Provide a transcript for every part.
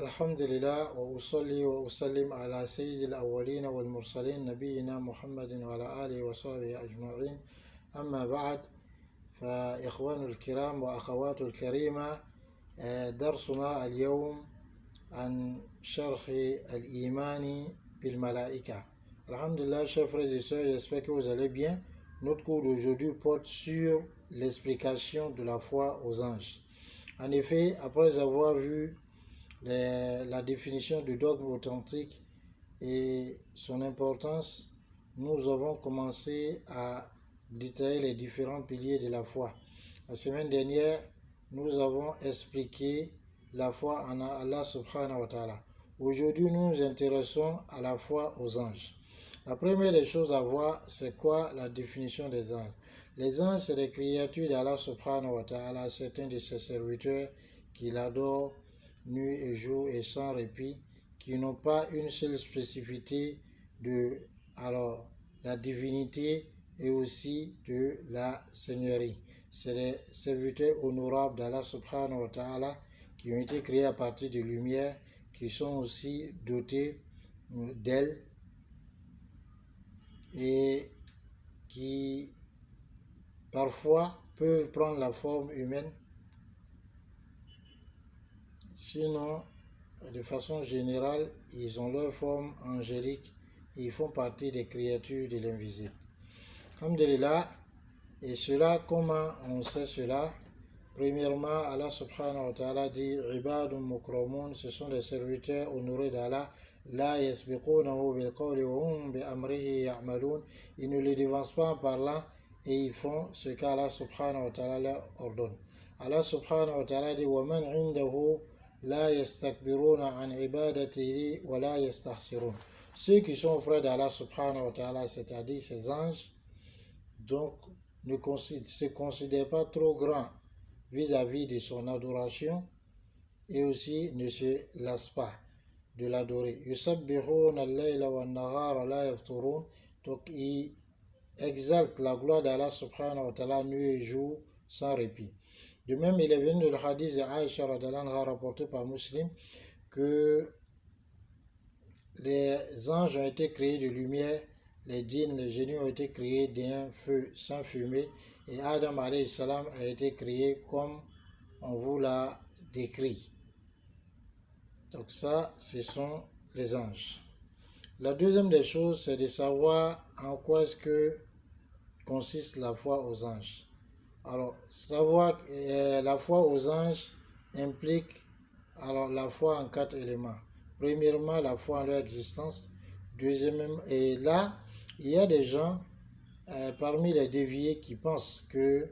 الحمد لله وأصلي وأسلم على سيد الأولين والمرسلين نبينا محمد وعلى آله وصحبه أجمعين. أما بعد، فإخوان الكرام وأخوات الكريمة، درسنا اليوم عن شرح الإيمان بالملائكة. Alhamdulillah, chers frères et sœurs, j'espère que vous allez bien. Notre cours d'aujourd'hui porte sur l'explication de la foi aux anges. En effet, après avoir vu la définition du dogme authentique et son importance, nous avons commencé à détailler les différents piliers de la foi. La semaine dernière, nous avons expliqué la foi en Allah subhanahu wa ta'ala. Aujourd'hui, nous nous intéressons à la foi aux anges. La première des choses à voir, c'est quoi la définition des anges? Les anges, c'est des créatures d'Allah subhanahu wa ta'ala, certains de ses serviteurs qui l'adorent nuit et jour et sans répit, qui n'ont pas une seule spécificité de la divinité et aussi de la seigneurie. C'est les serviteurs honorables d'Allah subhanahu wa ta'ala qui ont été créés à partir de lumière, qui sont aussi dotés d'ailes et qui parfois peuvent prendre la forme humaine. Sinon, de façon générale, ils ont leur forme angélique et ils font partie des créatures de l'invisible. Alhamdulillah. Et cela, comment on sait cela? Premièrement, Allah subhanahu wa ta'ala dit Ibadun mukramun, ce sont des serviteurs honorés d'Allah. La yasbiqunahu bil qawli wa hum bi amrihi ya'malun. Ils ne les devancent pas en parlant et ils font ce qu'Allah subhanahu wa ta'ala leur ordonne. Allah subhanahu wa ta'ala dit Wa man indahu la yastakbiruna an ibadatihi wa la yastahsirun. Ceux qui sont auprès d'Allah subhanahu wa ta'ala, c'est-à-dire ses anges, donc ne se considèrent pas trop grands vis-à-vis de son adoration et aussi ne se lassent pas de l'adorer. Yusabbihuna al-layla wa an-nahara la yafturun. Donc ils exaltent la gloire d'Allah subhanahu wa ta'ala nuit et jour sans répit. De même, il est venu de le hadith d'Aïcha radhiyallahu anha rapporté par Muslim que les anges ont été créés de lumière, les djinns, les génies ont été créés d'un feu sans fumée et Adam alayhi salam a été créé comme on vous l'a décrit. Donc ça, ce sont les anges. La deuxième des choses, c'est de savoir en quoi est-ce que consiste la foi aux anges. Alors, savoir la foi aux anges implique la foi en 4 éléments. Premièrement, la foi en leur existence. Deuxièmement, et là, il y a des gens parmi les déviés qui pensent que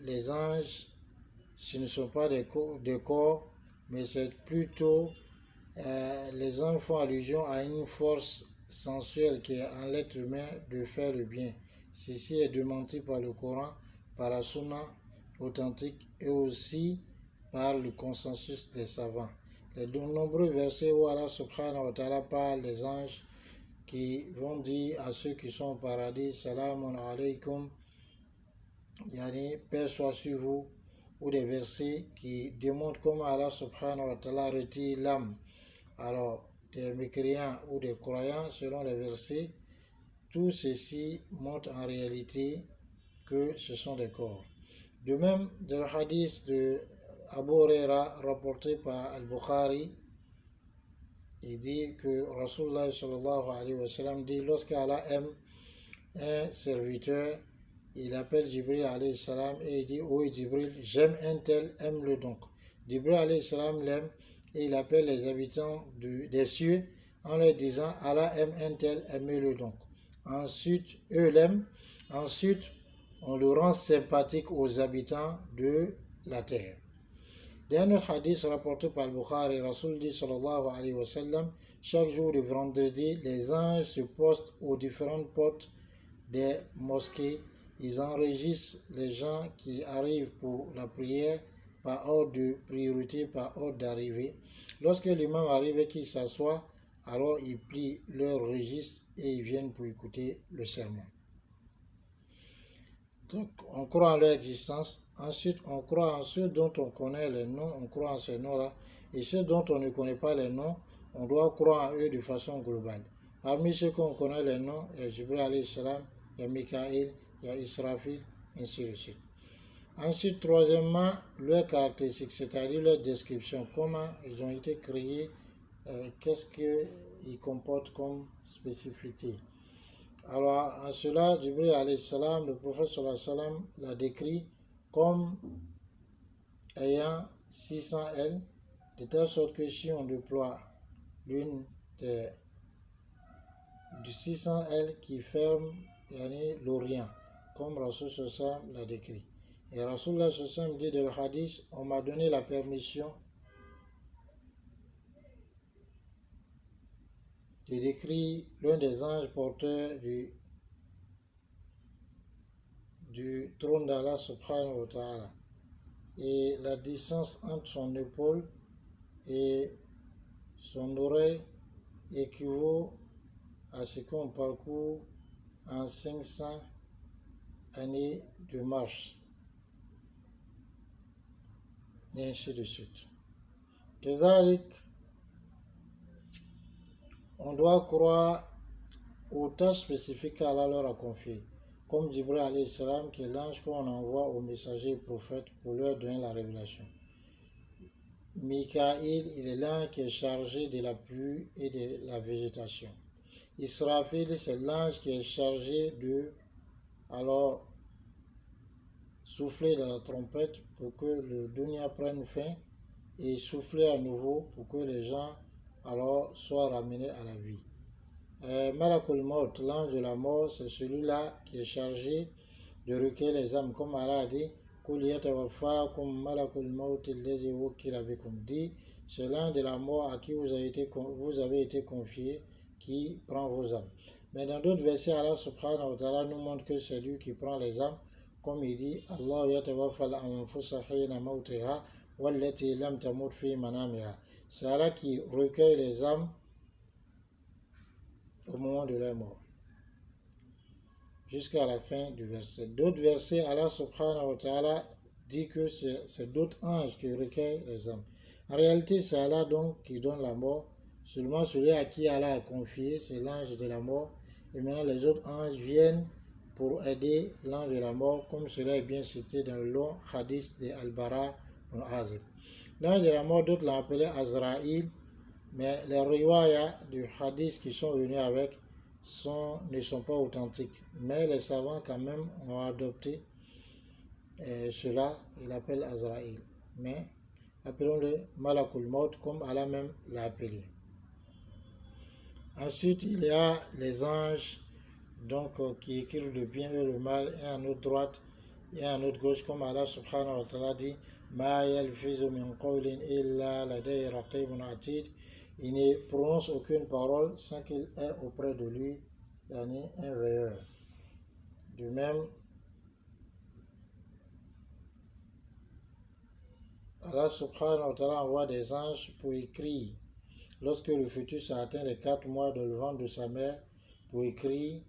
les anges, ce ne sont pas des corps, mais c'est plutôt les anges font allusion à une force sensuelle qui est en l'être humain de faire le bien. Ceci est démenti par le Coran, par la Sunna authentique et aussi par le consensus des savants. Les nombreux versets où Allah subhanahu wa ta'ala parle des anges qui vont dire à ceux qui sont au paradis Salamun alaykum, yani paix soit sur vous, ou des versets qui démontrent comment Allah subhanahu wa ta'ala retire l'âme des mécréants ou des croyants selon les versets. Tout ceci montre en réalité que ce sont des corps. De même, dans le hadith de Abu Huraira rapporté par Al-Bukhari, il dit que Rasulullah sallallahu alayhi wa sallam dit lorsqu'Allah aime un serviteur, il appelle Jibril alayhi salam et il dit oui Jibril, j'aime un tel, aime-le donc. Jibril alayhi salam l'aime et il appelle les habitants des cieux en leur disant Allah aime un tel, aimez-le donc. Ensuite, eux l'aiment. Ensuite, on le rend sympathique aux habitants de la terre. Dans un autre hadith rapporté par Al-Bukhari, Rasul dit sallallahu alayhi wa sallam, chaque jour de vendredi, les anges se postent aux différentes portes des mosquées. Ils enregistrent les gens qui arrivent pour la prière par ordre de priorité, par ordre d'arrivée. Lorsque l'imam arrive et qu'il s'assoit, alors ils plient leur registre et ils viennent pour écouter le sermon. Donc, on croit en leur existence. Ensuite, on croit en ceux dont on connaît les noms, on croit en ces noms-là. Et ceux dont on ne connaît pas les noms, on doit croire en eux de façon globale. Parmi ceux qu'on connaît les noms, il y a Jibril alayhi salam, il y a Mikaël, il y a Israfil, ainsi de suite. Ensuite, troisièmement, leurs caractéristiques, c'est-à-dire leur description, comment ils ont été créés, qu'est-ce qu'ils comportent comme spécificité. Alors, en cela, Jibril alayhi salam, le prophète sallallahu alayhi wa sallam l'a décrit comme ayant 600 ailes, de telle sorte que si on déploie l'une des 600 ailes qui ferment l'Orient, comme Rasul sallallahu alayhi wa sallam l'a décrit. Et Rasulullah sallallahu alayhi wa sallam dit dans le hadith, on m'a donné la permission de décrire l'un des anges porteurs du trône d'Allah subhanahu wa ta'ala. Et la distance entre son épaule et son oreille équivaut à ce qu'on parcourt en 500 années de marche. Et ainsi de suite. كذلك, on doit croire aux tâches spécifiques qu'Allah leur a confiées, comme Jibril alayhi salam, qui est l'ange qu'on envoie aux messagers et prophètes pour leur donner la révélation. Mikaël, il est l'ange qui est chargé de la pluie et de la végétation. Israfil, c'est l'ange qui est chargé de souffler dans la trompette pour que le dunya prenne fin et souffler à nouveau pour que les gens soient ramenés à la vie. Malakul Maut, l'ange de la mort, c'est celui-là qui est chargé de recueillir les âmes, comme Allah a dit, dit, c'est l'ange de la mort à qui vous avez été confié qui prend vos âmes. Mais dans d'autres versets, Allah subhanahu wa ta'ala nous montre que c'est lui qui prend les âmes, comme il dit, Allah yatawaffal anfusa hina mawtiha wallati lam tamut fi manamiha. C'est Allah qui recueille les âmes au moment de leur mort, jusqu'à la fin du verset. D'autres versets, Allah subhanahu wa ta'ala dit que c'est d'autres anges qui recueillent les âmes. En réalité, c'est Allah donc qui donne la mort. Seulement celui à qui Allah a confié, c'est l'ange de la mort. Et maintenant, les autres anges viennent pour aider l'ange de la mort, comme cela est bien cité dans le long hadith de Al-Bara ibn Azib. L'ange de la mort, d'autres l'ont appelé Azraïl, mais les riwayas du hadith qui sont venus avec ne sont pas authentiques. Mais les savants quand même ont adopté cela, ils l'appellent Azraïl. Mais appelons-le Malakul Maut comme Allah même l'a appelé. Ensuite, il y a les anges qui écrivent le bien et le mal, et à notre droite et à notre gauche, comme Allah subhanahu wa ta'ala dit, Ma yalfizu min qawlin illa ladayhi raqibun atid. Il ne prononce aucune parole sans qu'il ait auprès de lui un veilleur. De même, Allah subhanahu wa ta'ala envoie des anges pour écrire, lorsque le fœtus a atteint les 4 mois dans le ventre de sa mère, pour écrire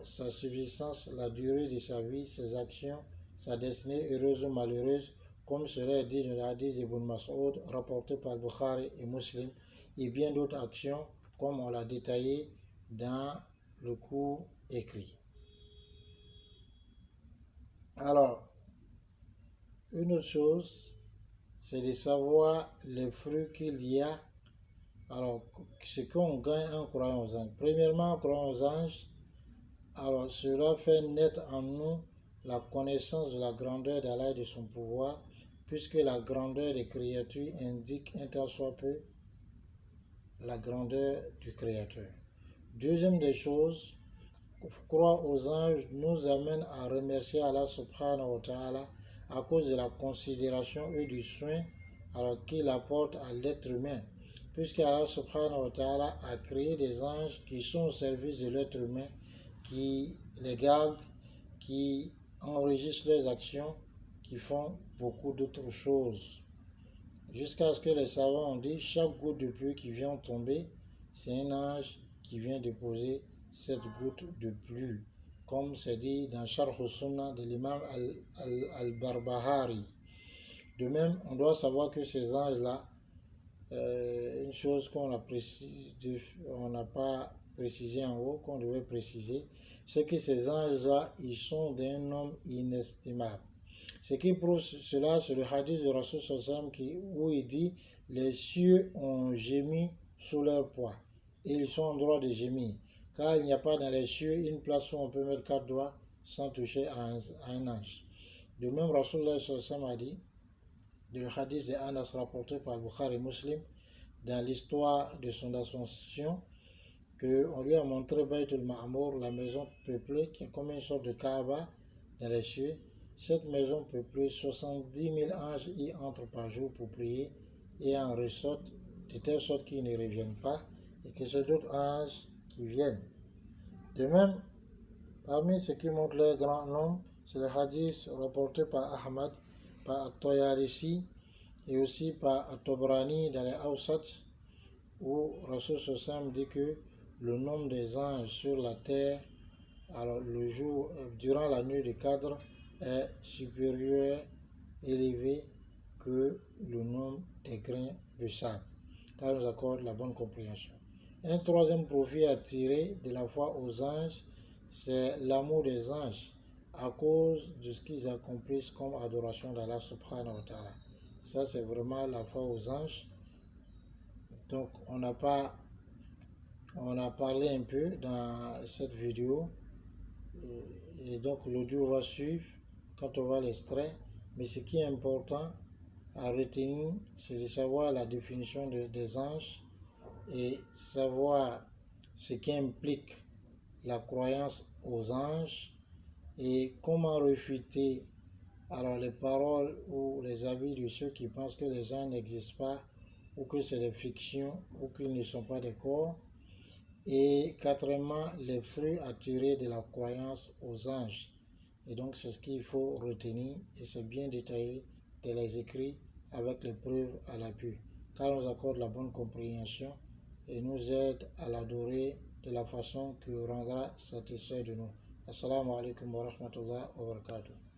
sa subsistance, la durée de sa vie, ses actions, sa destinée heureuse ou malheureuse, comme cela est dit dans le hadith d'Ibn Mas'ud, rapporté par Bukhari et Muslim, et bien d'autres actions, comme on l'a détaillé dans le cours écrit. Alors, une autre chose, c'est de savoir les fruits qu'il y a. Alors, ce qu'on gagne en croyant aux anges. Premièrement, en croyant aux anges, alors cela fait naître en nous la connaissance de la grandeur d'Allah et de son pouvoir, puisque la grandeur des créatures indique un tant soit peu la grandeur du Créateur. Deuxième des choses, croire aux anges nous amène à remercier Allah subhanahu wa ta'ala à cause de la considération et du soin qu'il apporte à l'être humain, puisque Allah subhanahu wa ta'ala a créé des anges qui sont au service de l'être humain, qui les gardent, qui enregistrent leurs actions, qui font beaucoup d'autres choses. Jusqu'à ce que les savants ont dit, chaque goutte de pluie qui vient tomber, c'est un ange qui vient déposer cette goutte de pluie, comme c'est dit dans Sharh al-Sunnah de l'imam al-Barbahari. De même, on doit savoir que ces anges-là, une chose qu'on n'a pas précisé en haut, qu'on devait préciser, c'est que ces anges-là, ils sont d'un nombre inestimable. Ce qui prouve cela, c'est le hadith de Rasul sallam où il dit « Les cieux ont gémi sous leur poids et ils sont en droit de gémir, car il n'y a pas dans les cieux une place où on peut mettre 4 doigts sans toucher à un ange. » De même, Rasul sallam a dit, le hadith de Anas rapporté par Bukhari et Muslim, dans l'histoire de son ascension, qu'on lui a montré Baytul Ma'mour, la maison peuplée, qui est comme une sorte de Kaaba dans les cieux. Cette maison peuplée, 70 000 anges y entrent par jour pour prier et en ressortent, de telle sorte qu'ils ne reviennent pas et que c'est d'autres anges qui viennent. De même, parmi ceux qui montrent leur grand nombre, c'est le hadith rapporté par Ahmad, par At-Tayalisi et aussi par At-Tabrani dans les Awsat, où Rasul Sallam dit que le nombre des anges sur la terre, alors le jour, durant la nuit du Qadr, est supérieur, élevé que le nombre des grains de sable. Ça nous accorde la bonne compréhension. Un troisième profit à tirer de la foi aux anges, c'est l'amour des anges à cause de ce qu'ils accomplissent comme adoration d'Allah subhanahu wa ta'ala. Ça, c'est vraiment la foi aux anges. Donc, on a parlé un peu dans cette vidéo. Et donc, l'audio va suivre quand on va l'extrait. Mais ce qui est important à retenir, c'est de savoir la définition des anges et savoir ce qui implique la croyance aux anges et comment réfuter alors les paroles ou les avis de ceux qui pensent que les anges n'existent pas ou que c'est des fictions ou qu'ils ne sont pas des corps. Et quatrièmement, les fruits à tirer de la croyance aux anges. Et donc c'est ce qu'il faut retenir et c'est bien détaillé dans les écrits avec les preuves à l'appui. Car nous accorde la bonne compréhension et nous aide à l'adorer de la façon qui le rendra satisfait de nous. Assalamu alaikum wa rahmatullahi wa barakatuh.